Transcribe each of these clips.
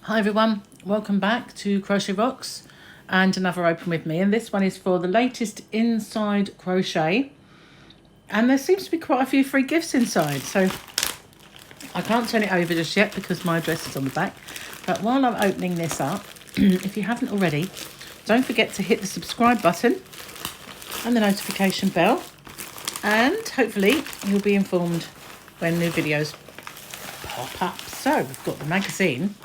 Hi everyone, welcome back to CrochetRocks and another open with me, and this one is for the latest inside crochet, and there seems to be quite a few free gifts inside, so I can't turn it over just yet because my address is on the back. But while I'm opening this up, if you haven't already, don't forget to hit the subscribe button and the notification bell, and hopefully you'll be informed when new videos pop up. So we've got the magazine.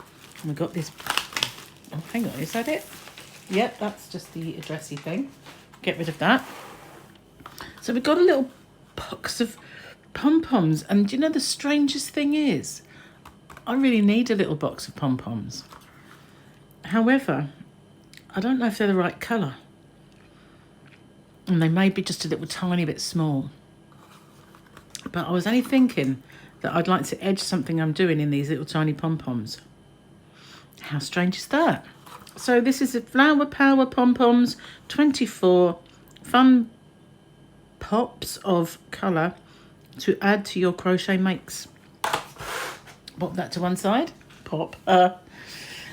And we've got this, oh hang on, is that it? Yep, that's just the addressy thing. Get rid of that. So we've got a little box of pom-poms, and do you know the strangest thing is, I really need a little box of pom-poms. However, I don't know if they're the right colour. And they may be just a little tiny bit small. But I was only thinking that I'd like to edge something I'm doing in these little tiny pom-poms. How strange is that? So this is a Flower Power Pom-Poms, 24 fun pops of colour to add to your crochet makes. Pop that to one side. Pop.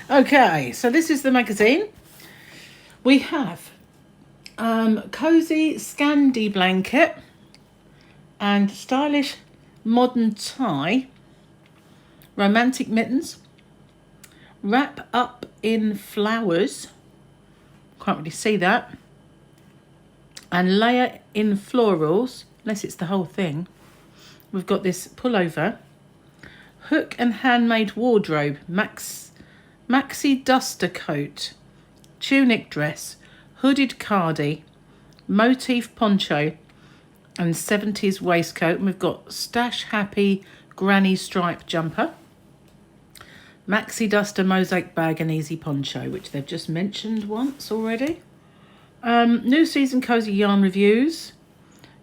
Okay, so this is the magazine. We have cozy Scandi blanket and stylish modern tie, romantic mittens, wrap up in flowers, can't really see that, and layer in florals, unless it's the whole thing. We've got this pullover, hook and handmade wardrobe, maxi duster coat, tunic dress, hooded cardi, motif poncho, and 70s waistcoat. And we've got stash happy granny stripe jumper, maxi duster mosaic bag, and easy poncho, which they've just mentioned once already. New season cozy yarn reviews,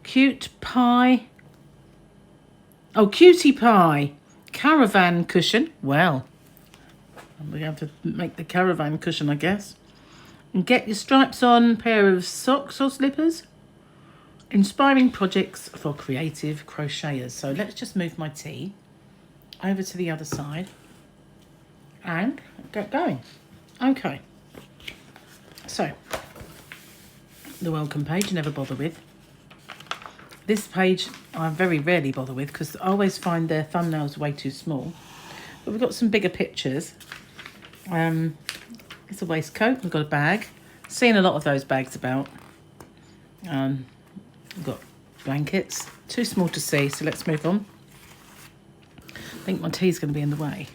cutie pie, Caravan Cushion. Well, we have to make the Caravan Cushion, I guess. And get your stripes on pair of socks or slippers. Inspiring projects for creative crocheters. So let's just move my tea over to the other side and get going. Okay, so the welcome page you never bother with. This page I very rarely bother with because I always find their thumbnails way too small, but we've got some bigger pictures. It's a waistcoat, we've got a bag, seen a lot of those bags about. We've got blankets, too small to see, so let's move on. I think my tea's going to be in the way.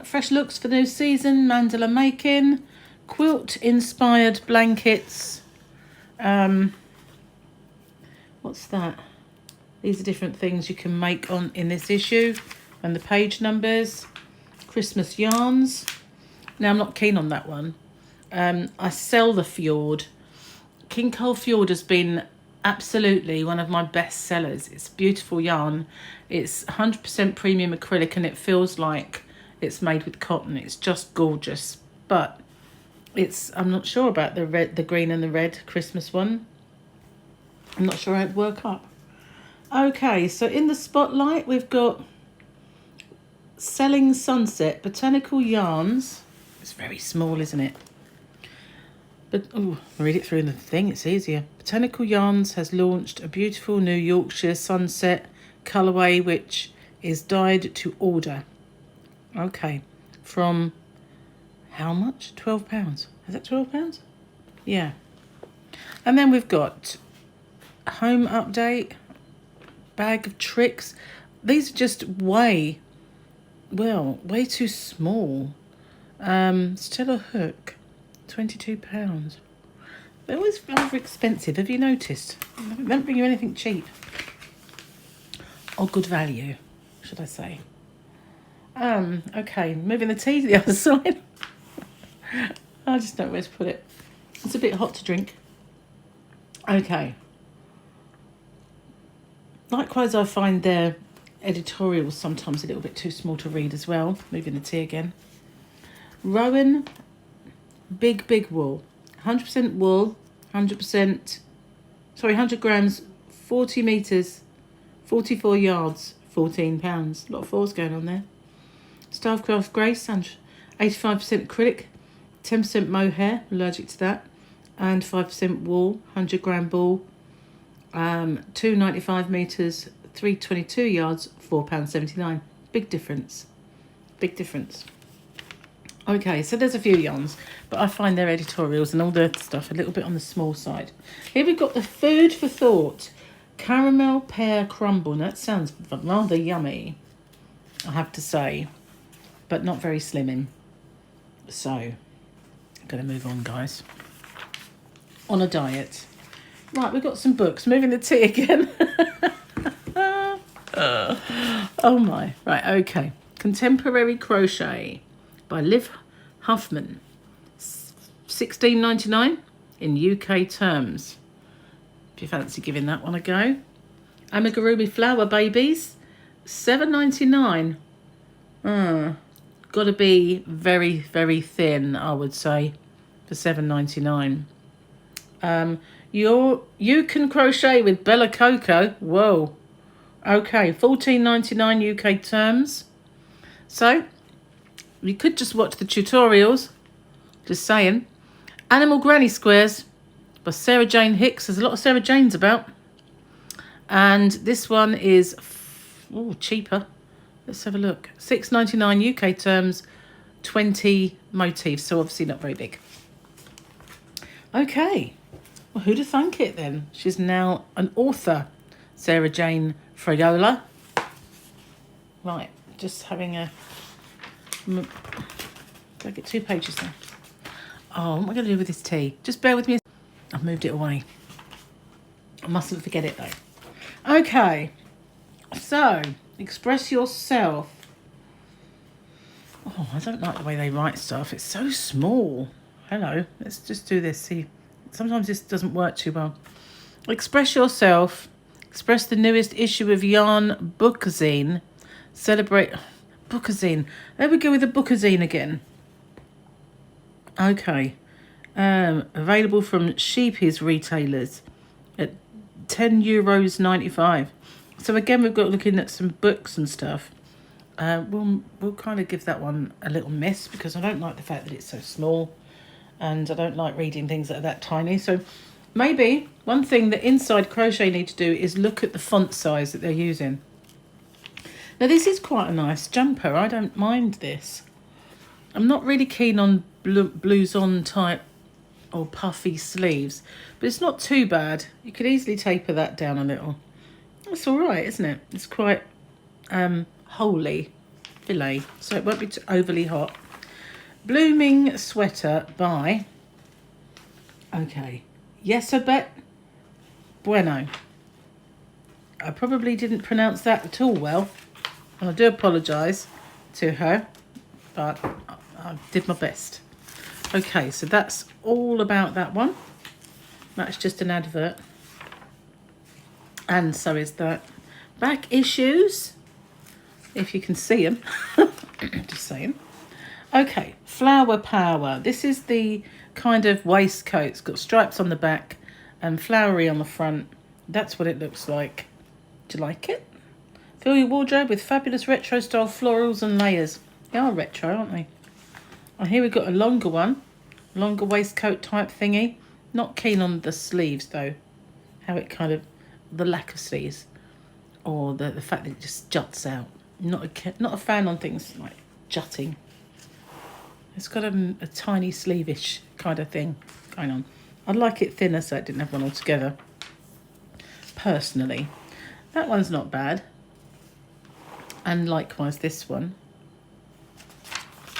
Fresh looks for the new season, mandala making, quilt inspired blankets. What's that? These are different things you can make on in this issue, and the page numbers. Christmas yarns. Now I'm not keen on that one. I sell the Fjord. King Cole Fjord has been absolutely one of my best sellers. It's beautiful yarn. It's 100% premium acrylic, and it feels like it's made with cotton. It's just gorgeous, but I'm not sure about the green and the red Christmas one. I'm not sure how it'd work up. Okay, so in the spotlight we've got Selling Sunset Botanical Yarns. It's very small, isn't it? But read it through in the thing, it's easier. Botanical Yarns has launched a beautiful new Yorkshire sunset colourway which is dyed to order. Okay, from how much? £12. Is that £12? Yeah. And then we've got home update, bag of tricks. These are just way too small. Still a hook, £22. They're always rather expensive. Have you noticed? They don't bring you anything cheap or good value, should I say. Okay, moving the tea to the other side. I just don't know where to put it. It's a bit hot to drink. Okay. Likewise, I find their editorials sometimes a little bit too small to read as well. Moving the tea again. Rowan Big Wool. 100% wool, 100 grams, 40 metres, 44 yards, £14. A lot of fours going on there. Starcraft Grey 85% acrylic, 10% mohair, allergic to that, and 5% wool, 100 gram ball, 295 metres, 322 yards, £4.79. Big difference. Big difference. Okay, so there's a few yarns, but I find their editorials and all the stuff a little bit on the small side. Here we've got the food for thought. Caramel pear crumble. Now, that sounds rather yummy, I have to say, but not very slimming. So, I'm going to move on, guys. On a diet. Right, we've got some books. Moving the tea again. Oh my. Right, okay. Contemporary Crochet by Liv Huffman. $16.99 in UK terms. If you fancy giving that one a go. Amigurumi Flower Babies. $7.99. Got to be very, very thin, I would say, for $7.99. You Can Crochet with Bella Coco. Whoa. Okay, $14.99 UK terms. So, you could just watch the tutorials. Just saying. Animal Granny Squares by Sarah Jane Hicks. There's a lot of Sarah Janes about. And this one is cheaper. Let's have a look. $6.99 UK terms, 20 motifs. So obviously not very big. Okay. Well, who'd have thunk it then? She's now an author, Sarah Jane Fragola. Right, just having a... Did I get 2 pages there? Oh, what am I going to do with this tea? Just bear with me. I've moved it away. I mustn't forget it though. Okay, so Express Yourself. Oh, I don't like the way they write stuff. It's so small. Hello, let's just do this. See, sometimes this doesn't work too well. Express Yourself. Express the newest issue of Yarn Bookazine. Celebrate Bookazine. There we go with the Bookazine again. Okay. Available from Sheepy's retailers at €10.95. So again, we've got looking at some books and stuff. We'll kind of give that one a little miss because I don't like the fact that it's so small, and I don't like reading things that are that tiny. So maybe one thing that Inside Crochet need to do is look at the font size that they're using. Now this is quite a nice jumper. I don't mind this. I'm not really keen on blouson type or puffy sleeves, but it's not too bad. You could easily taper that down a little. That's all right, isn't it? It's quite wholey filet, so it won't be too overly hot. Blooming Sweater by, okay, yes, I bet Bueno. I probably didn't pronounce that at all well, and I do apologise to her, but I did my best. Okay, so that's all about that one. That's just an advert. And so is that. Back issues, if you can see them. Just saying. Okay, Flower Power. This is the kind of waistcoat. It's got stripes on the back and flowery on the front. That's what it looks like. Do you like it? Fill your wardrobe with fabulous retro style florals and layers. They are retro, aren't they? And here we've got a longer one. Longer waistcoat type thingy. Not keen on the sleeves though. How it kind of, the lack of sleeves. Or the fact that it just juts out. Not a fan on things like jutting. It's got a tiny sleeve-ish kind of thing going on. I'd like it thinner so it didn't have one all together. Personally. That one's not bad. And likewise this one.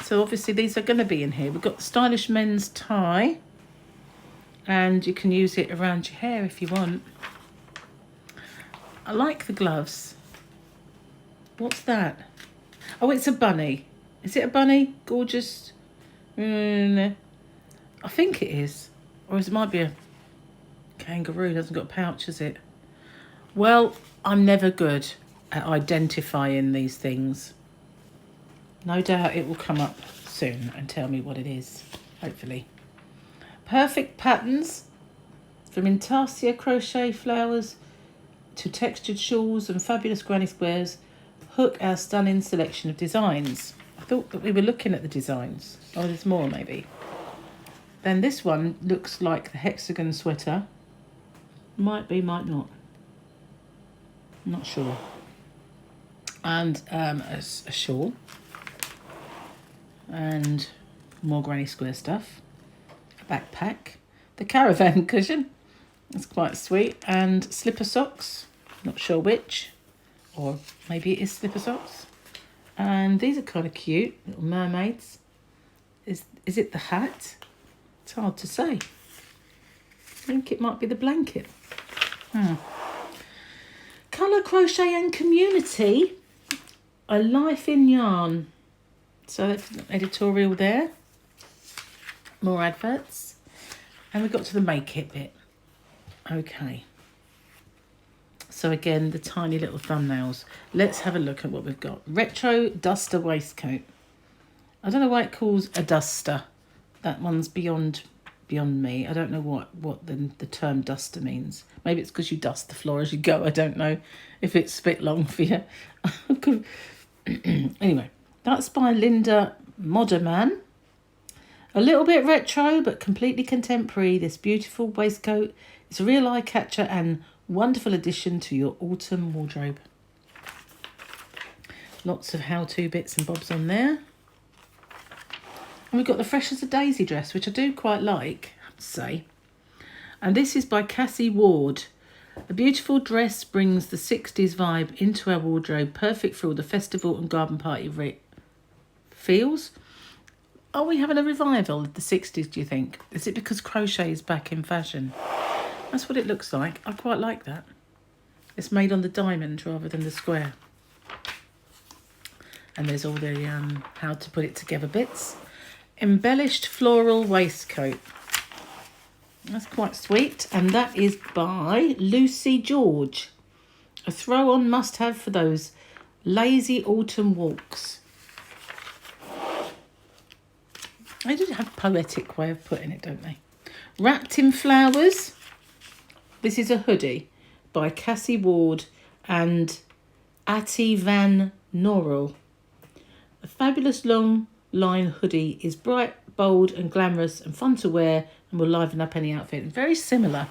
So obviously these are going to be in here. We've got the stylish men's tie. And you can use it around your hair if you want. I like the gloves. What's that? Oh, it's a bunny. Is it a bunny? Gorgeous. I think it is. Or it might be a kangaroo. It hasn't got a pouch, has it? Well, I'm never good at identifying these things. No doubt it will come up soon and tell me what it is, hopefully. Perfect patterns from Intarsia crochet flowers to textured shawls and fabulous granny squares. Hook our stunning selection of designs. thought that we were looking at the designs. Oh, there's more maybe. Then this one looks like the hexagon sweater. Might be, might not. Not sure. And a shawl. And more granny square stuff. A backpack. The Caravan Cushion. That's quite sweet. And slipper socks. Not sure which. Or maybe it is slipper socks. And these are kind of cute. Little mermaids. Is it the hat? It's hard to say. I think it might be the blanket. Colour, Crochet and Community. A Life in Yarn. So that's an editorial there. More adverts. And we got to the make it bit. Okay. So again, the tiny little thumbnails. Let's have a look at what we've got. Retro Duster Waistcoat. I don't know why it calls a duster. That one's beyond me. I don't know what the term duster means. Maybe it's because you dust the floor as you go. I don't know if it's a bit long for you. Anyway, that's by Linda Moderman. A little bit retro, but completely contemporary. This beautiful waistcoat is a real eye catcher and wonderful addition to your autumn wardrobe. Lots of how-to bits and bobs on there. And we've got the Fresh as a Daisy dress, which I do quite like, I have to say. And this is by Cassie Ward. A beautiful dress brings the 60s vibe into our wardrobe, perfect for all the festival and garden party feels. Are we having a revival of the 60s, do you think? Is it because crochet is back in fashion? That's what it looks like. I quite like that. It's made on the diamond rather than the square. And there's all the how to put it together bits. Embellished floral waistcoat. That's quite sweet. And that is by Lucy George. A throw-on must-have for those lazy autumn walks. They do have a poetic way of putting it, don't they? Wrapped in flowers. This is a hoodie by Cassie Ward and Atty Van Norrell. A fabulous long line hoodie is bright, bold and glamorous and fun to wear and will liven up any outfit. Very similar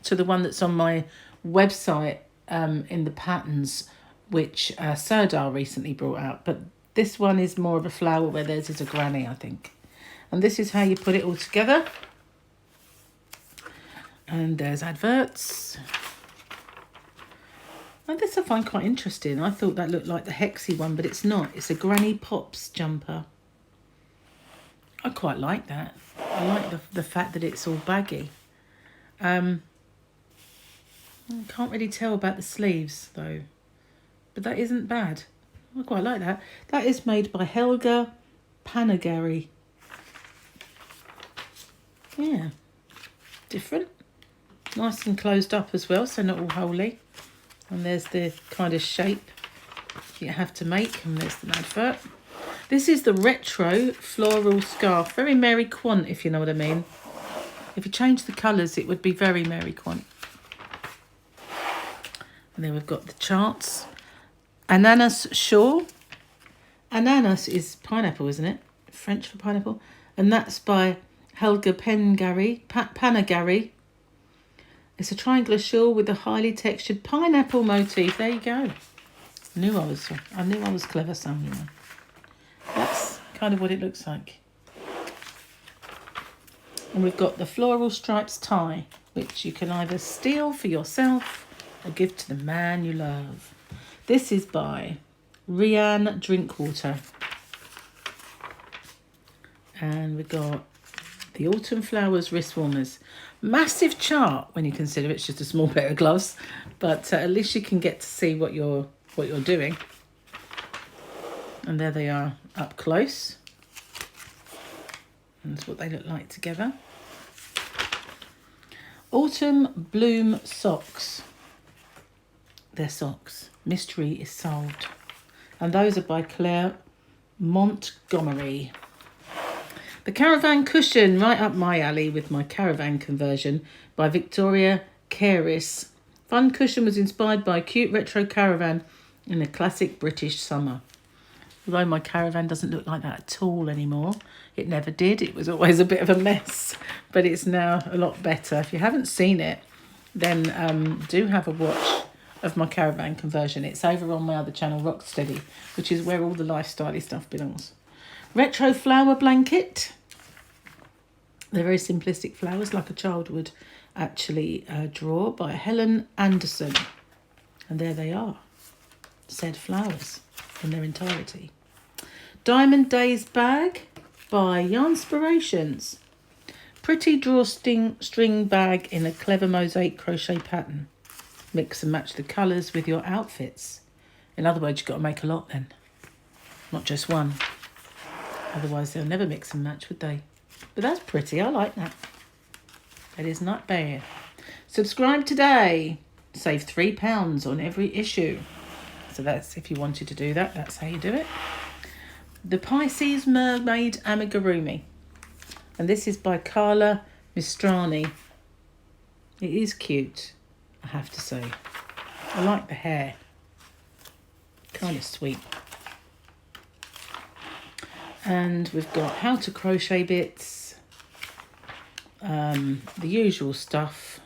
to the one that's on my website in the patterns, which Serdar recently brought out. But this one is more of a flower where theirs is a granny, I think. And this is how you put it all together. And there's adverts. And this I find quite interesting. I thought that looked like the Hexy one, but it's not. It's a Granny Pops jumper. I quite like that. I like the fact that it's all baggy. I can't really tell about the sleeves though. But that isn't bad. I quite like that. That is made by Helga Panagari. Yeah. Different. Nice and closed up as well, so not all holy. And there's the kind of shape you have to make. And there's the advert. This is the retro floral scarf. Very Mary Quant, if you know what I mean. If you change the colours, it would be very Mary Quant. And then we've got the charts. Ananas shawl. Ananas is pineapple, isn't it? French for pineapple. And that's by Helga Panagari. It's a triangular shawl with a highly textured pineapple motif. There you go. I knew I was clever somewhere. That's kind of what it looks like. And we've got the floral stripes tie, which you can either steal for yourself or give to the man you love. This is by Rianne Drinkwater. And we've got the Autumn Flowers wrist warmers. Massive chart when you consider it's just a small pair of gloves, but at least you can get to see what you're doing. And there they are up close. And that's what they look like together. Autumn Bloom socks. They're socks. Mystery is solved. And those are by Claire Montgomery. The Caravan Cushion, right up my alley with my caravan conversion, by Victoria Caris. Fun cushion was inspired by a cute retro caravan in a classic British summer. Although my caravan doesn't look like that at all anymore. It never did. It was always a bit of a mess. But it's now a lot better. If you haven't seen it, then do have a watch of my caravan conversion. It's over on my other channel, Rocksteady, which is where all the lifestyle stuff belongs. Retro flower blanket. They're very simplistic flowers, like a child would actually draw, by Helen Anderson. And there they are. Said flowers in their entirety. Diamond Days bag by Yarnspirations. Pretty drawstring bag in a clever mosaic crochet pattern. Mix and match the colours with your outfits. In other words, you've got to make a lot then. Not just one. Otherwise they'll never mix and match, would they? But that's pretty. I like that. That is not bad. Subscribe today. Save £3 on every issue. So that's, if you wanted to do that, that's how you do it. The Pisces Mermaid Amigurumi. And this is by Carla Mistrani. It is cute, I have to say. I like the hair. Kind of sweet. And we've got how to crochet bits. The usual stuff.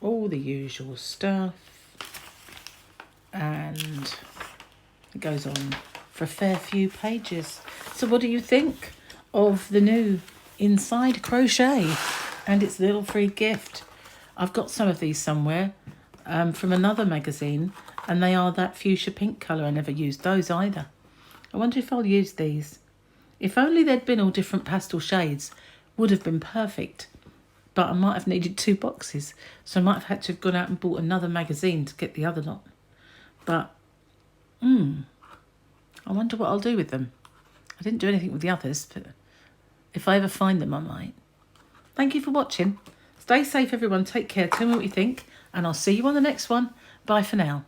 All the usual stuff. And it goes on for a fair few pages. So what do you think of the new Inside Crochet and its little free gift? I've got some of these somewhere from another magazine, and they are that fuchsia pink colour. I never used those either. I wonder if I'll use these. If only they'd been all different pastel shades, would have been perfect. But I might have needed 2 boxes, so I might have had to have gone out and bought another magazine to get the other lot. But, I wonder what I'll do with them. I didn't do anything with the others, but if I ever find them, I might. Thank you for watching. Stay safe, everyone. Take care. Tell me what you think, and I'll see you on the next one. Bye for now.